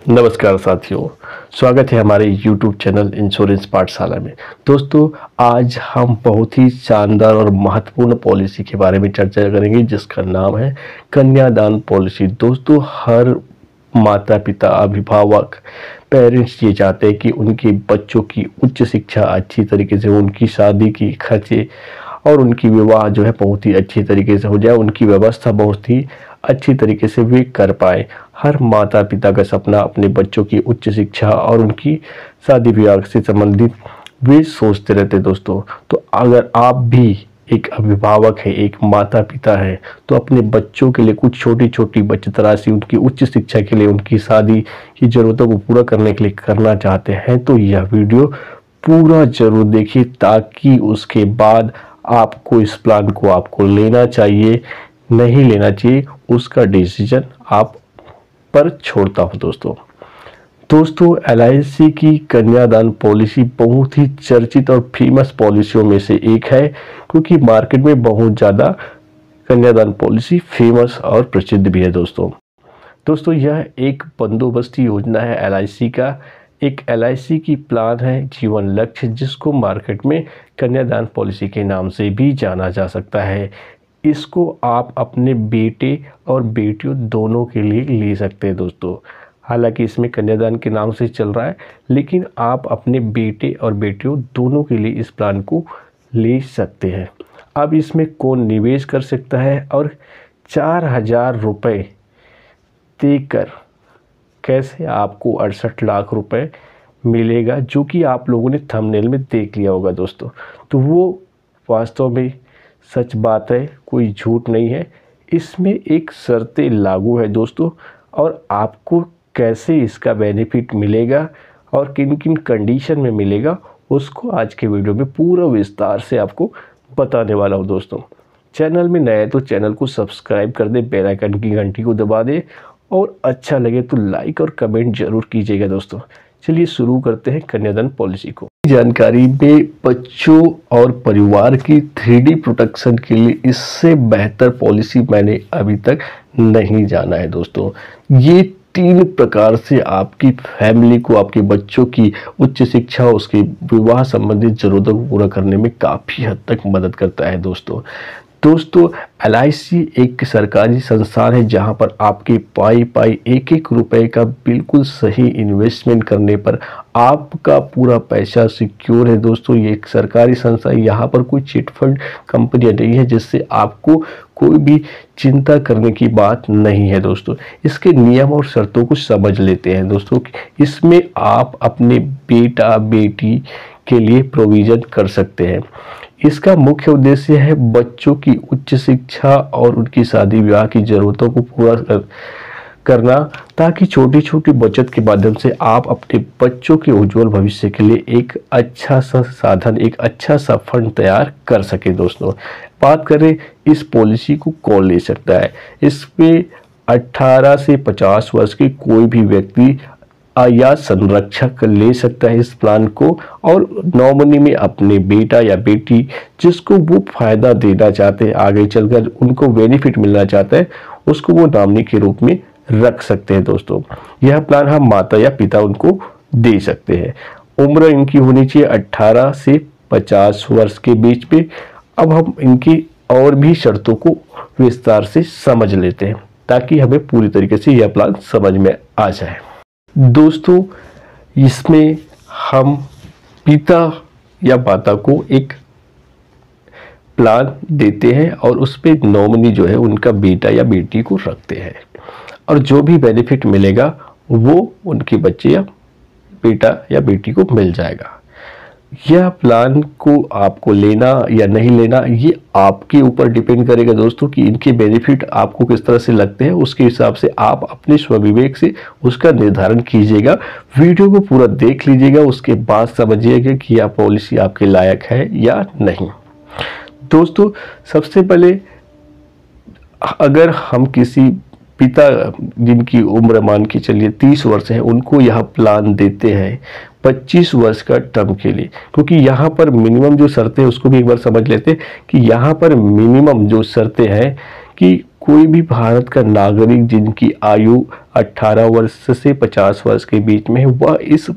नमस्कार साथियों, स्वागत है हमारे YouTube चैनल इंश्योरेंस पाठशाला में। दोस्तों, आज हम बहुत ही शानदार और महत्वपूर्ण पॉलिसी के बारे में चर्चा करेंगे जिसका नाम है कन्यादान पॉलिसी। दोस्तों, हर माता पिता, अभिभावक, पेरेंट्स ये चाहते हैं कि उनके बच्चों की उच्च शिक्षा अच्छी तरीके से, उनकी शादी की खर्चे और उनकी विवाह जो है बहुत ही अच्छी तरीके से हो जाए, उनकी व्यवस्था बहुत ही अच्छी तरीके से वे कर पाए। हर माता पिता का सपना अपने बच्चों की उच्च शिक्षा और उनकी शादी विवाह से संबंधित वे सोचते रहते दोस्तों। तो अगर आप भी एक अभिभावक है, एक माता पिता है, तो अपने बच्चों के लिए कुछ छोटी छोटी बचत राशि उनकी उच्च शिक्षा के लिए, उनकी शादी की ज़रूरतों को पूरा करने के लिए करना चाहते हैं तो यह वीडियो पूरा जरूर देखिए, ताकि उसके बाद आपको इस प्लान को आपको लेना चाहिए, नहीं लेना चाहिए, उसका डिसीजन आप पर छोड़ता हूं दोस्तों। LIC की कन्यादान पॉलिसी बहुत ही चर्चित और फेमस पॉलिसियों में से एक है, क्योंकि मार्केट में बहुत ज़्यादा कन्यादान पॉलिसी फेमस और प्रसिद्ध भी है दोस्तों। यह एक बंदोबस्ती योजना है LIC का, एक LIC की प्लान है जीवन लक्ष्य, जिसको मार्केट में कन्यादान पॉलिसी के नाम से भी जाना जा सकता है। इसको आप अपने बेटे और बेटियों दोनों के लिए ले सकते हैं दोस्तों। हालांकि इसमें कन्यादान के नाम से चल रहा है, लेकिन आप अपने बेटे और बेटियों दोनों के लिए इस प्लान को ले सकते हैं। अब इसमें कौन निवेश कर सकता है और 4,000 रुपये देकर कैसे आपको 68 लाख रुपए मिलेगा, जो कि आप लोगों ने थंबनेल में देख लिया होगा दोस्तों। तो वो वास्तव में सच बात है, कोई झूठ नहीं है। इसमें एक शर्तें लागू है दोस्तों, और आपको कैसे इसका बेनिफिट मिलेगा और किन किन कंडीशन में मिलेगा, उसको आज के वीडियो में पूरा विस्तार से आपको बताने वाला हूँ दोस्तों। चैनल में नए तो चैनल को सब्सक्राइब कर दे, बेल आइकन की घंटी को दबा दे, और अच्छा लगे तो लाइक और कमेंट जरूर कीजिएगा दोस्तों। चलिए शुरू करते हैं कन्यादान पॉलिसी को। जानकारी में बच्चों और परिवार की 3D प्रोटेक्शन के लिए इससे बेहतर पॉलिसी मैंने अभी तक नहीं जाना है दोस्तों। ये 3 प्रकार से आपकी फैमिली को, आपके बच्चों की उच्च शिक्षा, उसके विवाह संबंधित जरूरतों को पूरा करने में काफ़ी हद तक मदद करता है दोस्तों। LIC एक सरकारी संस्थान है जहां पर आपके पाई एक एक रुपए का बिल्कुल सही इन्वेस्टमेंट करने पर आपका पूरा पैसा सिक्योर है दोस्तों। ये एक सरकारी संस्था है, यहाँ पर कोई चिट फंड कंपनी नहीं है जिससे आपको कोई भी चिंता करने की बात नहीं है दोस्तों। इसके नियम और शर्तों को समझ लेते हैं दोस्तों। इसमें आप अपने बेटा बेटी के लिए प्रोविजन कर सकते हैं। इसका मुख्य उद्देश्य है बच्चों की उच्च शिक्षा और उनकी शादी विवाह की ज़रूरतों को पूरा करना, ताकि छोटी छोटी बचत के माध्यम से आप अपने बच्चों के उज्जवल भविष्य के लिए एक अच्छा सा साधन, एक अच्छा सा फंड तैयार कर सके दोस्तों। बात करें इस पॉलिसी को कौन ले सकता है, इसमें 18 से 50 वर्ष के कोई भी व्यक्ति या संरक्षक ले सकता है इस प्लान को, और नॉमिनी में अपने बेटा या बेटी जिसको वो फायदा देना चाहते हैं, आगे चलकर उनको बेनिफिट मिलना चाहता है, उसको वो नॉमिनी के रूप में रख सकते हैं दोस्तों। यह प्लान हम माता या पिता उनको दे सकते हैं। उम्र इनकी होनी चाहिए 18 से 50 वर्ष के बीच में। अब हम इनकी और भी शर्तों को विस्तार से समझ लेते हैं, ताकि हमें पूरी तरीके से यह प्लान समझ में आ जाए दोस्तों। इसमें हम पिता या माता को एक प्लान देते हैं और उस पे नॉमिनी जो है उनका बेटा या बेटी को रखते हैं, और जो भी बेनिफिट मिलेगा वो उनके बच्चे या बेटा या बेटी को मिल जाएगा। यह प्लान को आपको लेना या नहीं लेना ये आपके ऊपर डिपेंड करेगा दोस्तों, कि इनके बेनिफिट आपको किस तरह से लगते हैं। उसके हिसाब से आप अपने स्वविवेक से उसका निर्धारण कीजिएगा। वीडियो को पूरा देख लीजिएगा, उसके बाद समझिएगा कि यह पॉलिसी आपके लायक है या नहीं दोस्तों। सबसे पहले अगर हम किसी पिता जिनकी उम्र मान के चलिए 30 वर्ष है, उनको यह प्लान देते हैं 25 वर्ष का टर्म के लिए, क्योंकि यहाँ पर मिनिमम जो शर्तें हैं उसको भी एक बार समझ लेते हैं कि यहाँ पर मिनिमम जो शर्तें हैं कि कोई भी भारत का नागरिक जिनकी आयु 18 वर्ष से 50 वर्ष के बीच में है वह इस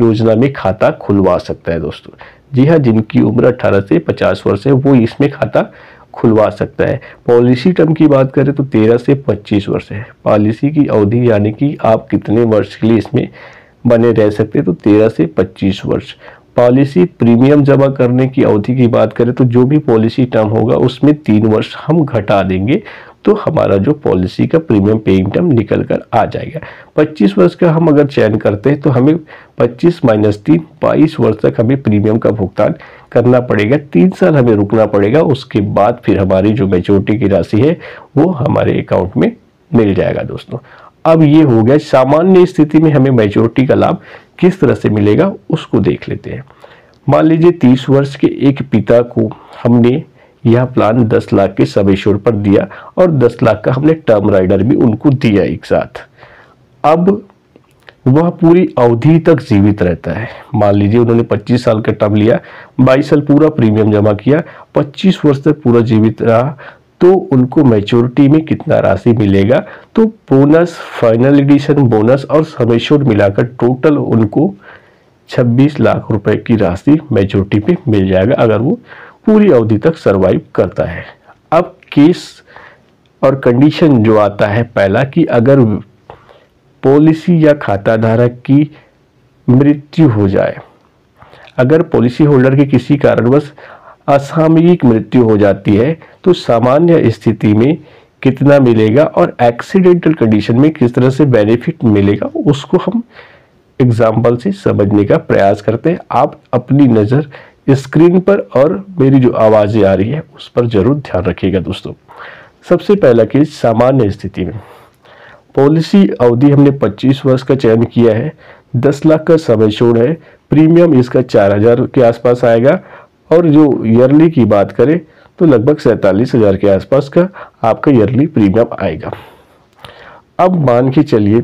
योजना में खाता खुलवा सकता है दोस्तों। जी हाँ, जिनकी उम्र 18 से 50 वर्ष है वो इसमें खाता खुलवा सकता है। पॉलिसी टर्म की बात करें तो 13 से 25 वर्ष है। पॉलिसी की अवधि यानी कि आप कितने वर्ष के लिए इसमें बने रह सकते हैं, तो 13 से 25 वर्ष। पॉलिसी प्रीमियम जमा करने की अवधि की बात करें तो जो भी पॉलिसी टर्म होगा उसमें 3 वर्ष हम घटा देंगे, तो हमारा जो पॉलिसी का प्रीमियम पेइंग टर्म निकल कर आ जाएगा। 25 वर्ष का हम अगर चयन करते हैं तो हमें 25 - 3 22 वर्ष तक हमें प्रीमियम का भुगतान करना पड़ेगा। 3 साल हमें रुकना पड़ेगा, उसके बाद फिर हमारी जो मैच्योरिटी की राशि है वो हमारे अकाउंट में मिल जाएगा दोस्तों। अब ये हो गया सामान्य स्थिति में हमें मैच्योरिटी का लाभ किस तरह से मिलेगा उसको देख लेते हैं। मान लीजिए 30 वर्ष के एक पिता को हमने यह प्लान 10 लाख के सब एश्योर्ड पर दिया और 10 लाख का हमने टर्म राइडर भी उनको दिया एक साथ। अब वह पूरी अवधि तक जीवित रहता है। मान लीजिए उन्होंने 25 साल का टर्म लिया, 22 साल पूरा प्रीमियम जमा किया, 25 वर्ष तक पूरा जीवित रहा, तो उनको मैच्योरिटी में कितना राशि मिलेगा, तो बोनस, फाइनल एडिशन बोनस और सम एश्योर्ड मिलाकर टोटल उनको 26 लाख रुपए की राशि मैच्योरिटी पे मिल जाएगा अगर वो पूरी अवधि तक सरवाइव करता है। अब केस और कंडीशन जो आता है पहला कि अगर पॉलिसी या खाता धारक की मृत्यु हो जाए, अगर पॉलिसी होल्डर के किसी कारणवश असामयिक मृत्यु हो जाती है तो सामान्य स्थिति में कितना मिलेगा और एक्सीडेंटल कंडीशन में किस तरह से बेनिफिट मिलेगा उसको हम एग्जाम्पल से समझने का प्रयास करते हैं। आप अपनी नज़र स्क्रीन पर और मेरी जो आवाज़ें आ रही है उस पर जरूर ध्यान रखिएगा दोस्तों। सबसे पहला केस सामान्य स्थिति में पॉलिसी अवधि हमने 25 वर्ष का चयन किया है, 10 लाख का सम एश्योर्ड है, प्रीमियम इसका 4000 के आसपास आएगा और जो ईयरली की बात करें तो लगभग 47,000 के आसपास का आपका ईयरली प्रीमियम आएगा। अब मान के चलिए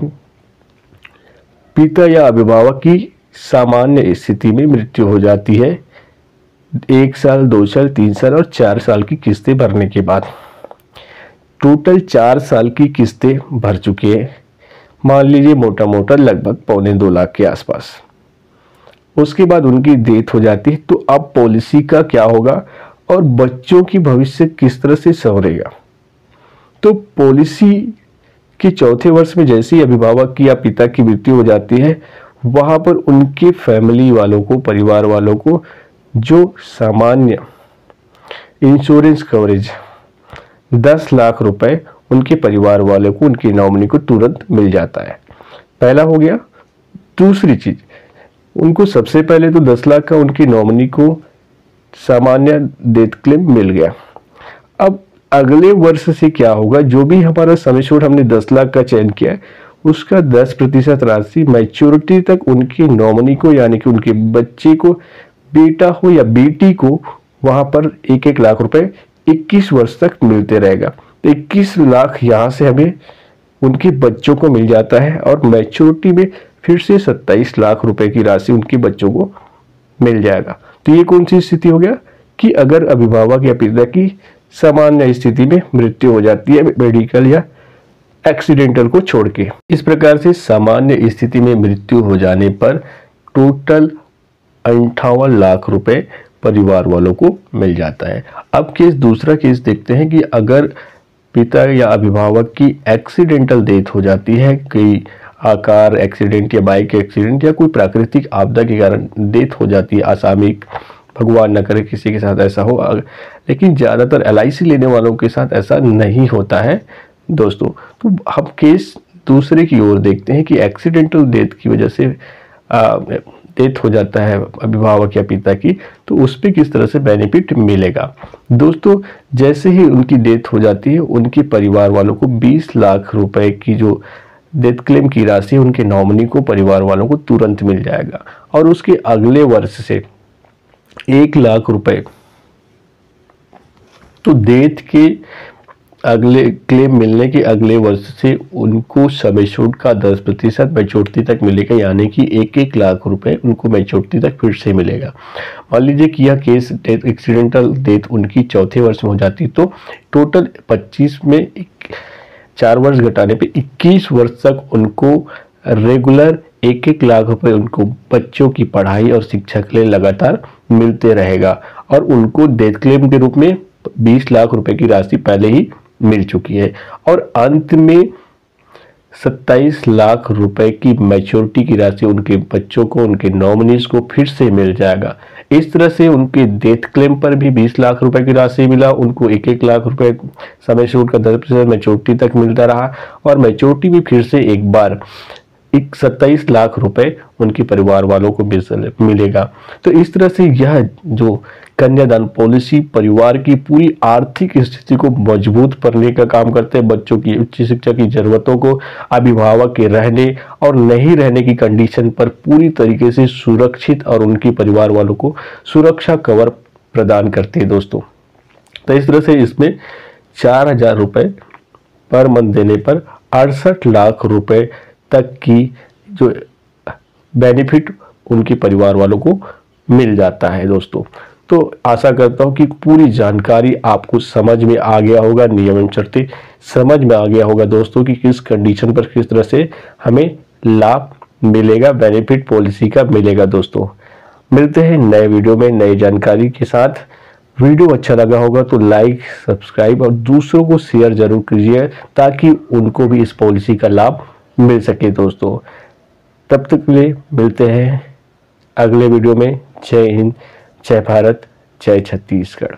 पिता या अभिभावक की सामान्य स्थिति में मृत्यु हो जाती है 1 साल, 2 साल, 3 साल और 4 साल की किस्तें भरने के बाद। टोटल 4 साल की किस्तें भर चुके हैं, मान लीजिए मोटा मोटा लगभग 1.25 लाख के आसपास। उसके बाद उनकी डेथ हो जाती है, तो अब पॉलिसी का क्या होगा और बच्चों की भविष्य किस तरह से संवरेगा। तो पॉलिसी के चौथे वर्ष में जैसे ही अभिभावक की या पिता की मृत्यु हो जाती है वहां पर उनके फैमिली वालों को, परिवार वालों को जो सामान्य इंश्योरेंस कवरेज 10 लाख रुपए उनके परिवार वालों को, उनकी नॉमिनी को तुरंत मिल जाता है। पहला हो गया। दूसरी चीज, उनको सबसे पहले तो 10 लाख का उनकी नॉमिनी को सामान्य डेथ क्लेम मिल गया। अब अगले वर्ष से क्या होगा, जो भी हमारा सम एश्योर्ड हमने 10 लाख का चयन किया है उसका 10% राशि मैच्योरिटी तक उनकी नॉमिनी को यानी कि उनके बच्चे को, बेटा हो या बेटी को, वहां पर 1-1 लाख रुपए 21 वर्ष तक मिलते रहेगा। तो 21 लाख यहाँ से हमें उनके बच्चों को मिल जाता है और मैच्योरिटी में फिर से 27 लाख रुपए की राशि उनके बच्चों को मिल जाएगा। तो ये कौन सी स्थिति हो गया कि अगर अभिभावक या पिता की सामान्य स्थिति में मृत्यु हो जाती है मेडिकल या एक्सीडेंटल को छोड़ के। इस प्रकार से सामान्य स्थिति में मृत्यु हो जाने पर टोटल 58 लाख रुपए परिवार वालों को मिल जाता है। अब दूसरा केस देखते हैं कि अगर पिता या अभिभावक की एक्सीडेंटल डेथ हो जाती है, कोई कार एक्सीडेंट या बाइक एक्सीडेंट या कोई प्राकृतिक आपदा के कारण डेथ हो जाती है, असामयिक, भगवान न करे किसी के साथ ऐसा हो, लेकिन ज़्यादातर LIC लेने वालों के साथ ऐसा नहीं होता है दोस्तों। तो हम केस दूसरे की ओर देखते हैं कि एक्सीडेंटल डेथ की वजह से डेथ हो जाता है अभिभावक या पिता की, तो उस पर किस तरह से बेनिफिट मिलेगा। दोस्तों जैसे ही उनकी डेथ हो जाती है उनके परिवार वालों को 20 लाख रुपए की जो डेथ क्लेम की राशि उनके नॉमिनी को, परिवार वालों को तुरंत मिल जाएगा और उसके अगले वर्ष से 1 लाख रुपए तो डेथ के अगले क्लेम मिलने के अगले वर्ष से उनको समय छूट का 10% मैच्योरिटी तक मिलेगा, यानी कि 1-1 लाख रुपए उनको मैच्योरिटी तक फिर से मिलेगा। मान लीजिए कि यह केस डेथ एक्सीडेंटल डेथ उनकी चौथे वर्ष में हो जाती तो टोटल 25 में 4 वर्ष घटाने पे 21 वर्ष तक उनको रेगुलर 1-1 लाख रुपए उनको बच्चों की पढ़ाई और शिक्षा के लिए लगातार मिलते रहेगा। और उनको डेथ क्लेम के रूप में 20 लाख रुपए की राशि पहले ही मिल चुकी है और अंत में 27 लाख रुपए की मैच्योरिटी की राशि उनके बच्चों को, उनके नॉमिनीज को फिर से मिल जाएगा। इस तरह से उनके डेथ क्लेम पर भी 20 लाख रुपए की राशि मिला, उनको 1-1 लाख रुपए समय छूट का 10% मैच्योरिटी तक मिलता रहा और मैच्योरिटी भी फिर से एक बार 27 लाख रुपए उनके परिवार वालों को मिलेगा। तो इस तरह से यह जो कन्यादान पॉलिसी परिवार की पूरी आर्थिक स्थिति को मजबूत करने का काम करते हैं। बच्चों की उच्च शिक्षा की जरूरतों को अभिभावक के रहने और नहीं रहने की कंडीशन पर पूरी तरीके से सुरक्षित और उनके परिवार वालों को सुरक्षा कवर प्रदान करते हैं दोस्तों। तो इस तरह से इसमें 4,000 रुपये पर मंथ देने पर 68 लाख रुपए तक की जो बेनिफिट उनके परिवार वालों को मिल जाता है दोस्तों। तो आशा करता हूं कि पूरी जानकारी आपको समझ में आ गया होगा, नियम एवं शर्तें समझ में आ गया होगा दोस्तों कि किस कंडीशन पर किस तरह से हमें लाभ मिलेगा, बेनिफिट पॉलिसी का मिलेगा। दोस्तों मिलते हैं नए वीडियो में नई जानकारी के साथ। वीडियो अच्छा लगा होगा तो लाइक, सब्सक्राइब और दूसरों को शेयर जरूर कीजिए ताकि उनको भी इस पॉलिसी का लाभ मिल सके दोस्तों। तब तक के लिए मिलते हैं अगले वीडियो में। जय हिंद, जय भारत, जय छत्तीसगढ़।